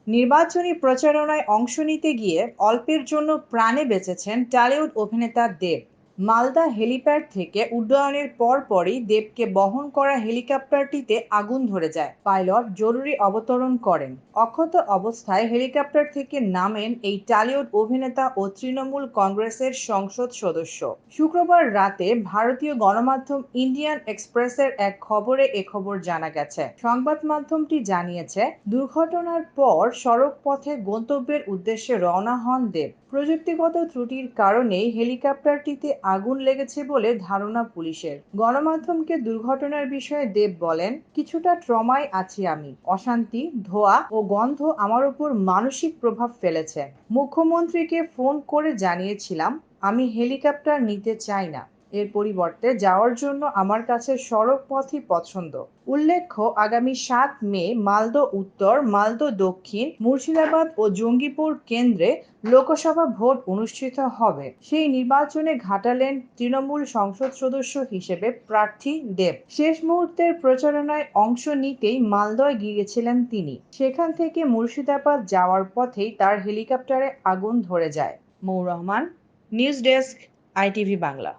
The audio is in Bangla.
নির্বাচনী প্রচারণায় অংশ নিতে গিয়ে অল্পের জন্য প্রাণে বেঁচেছেন টলিউড অভিনেতা দেব। মালদা হেলিপ্যাড থেকে উড্ডয়নের পরপরই দেবকে বহন করা হেলিকপ্টারটিতে আগুন ধরে যায়। পাইলট জরুরি অবতরণ করেন। অক্ষত অবস্থায় হেলিকপ্টার থেকে নামেন এই টলিউড অভিনেতা ও তৃণমূল কংগ্রেসের সংসদ সদস্য। শুক্রবার রাতে ভারতীয় গণমাধ্যম ইন্ডিয়ান এক্সপ্রেসের এক খবরে এ খবর জানা গেছে। সংবাদ মাধ্যমটি জানিয়েছে, দুর্ঘটনার পর সড়ক পথে গন্তব্যের উদ্দেশ্যে রওনা হন দেব। প্রযুক্তিগত ত্রুটির কারণেই হেলিকপ্টারটিতে আগুন লেগেছে বলে ধারণা পুলিশের। গণমাধ্যমকে দুর্ঘটনার বিষয়ে দেব বলেন, কিছুটা ট্রমায় আছি আমি। অশান্তি, ধোঁয়া ও গন্ধ আমার উপর মানসিক প্রভাব ফেলেছে। মুখ্যমন্ত্রীকে ফোন করে জানিয়েছিলাম আমি হেলিকপ্টার নিতে চাই না। এর পরিবর্তে যাওয়ার জন্য আমার কাছে সড়ক পথই পছন্দ। উল্লেখ্য, আগামী ৭ মে মালদহ উত্তর, মালদহ দক্ষিণ, মুর্শিদাবাদ ও জঙ্গিপুর কেন্দ্রে লোকসভা ভোট অনুষ্ঠিত হবে। সেই নির্বাচনে ঘাটালেন তৃণমূল সংসদ সদস্য হিসেবে প্রার্থী দেব। শেষ মুহূর্তের প্রচারণায় অংশ নিতেই মালদহে গিয়েছিলেন তিনি। সেখান থেকে মুর্শিদাবাদ যাওয়ার পথেই তার হেলিকপ্টারে আগুন ধরে যায়। Mou Rahman, news desk, ITV Bangla.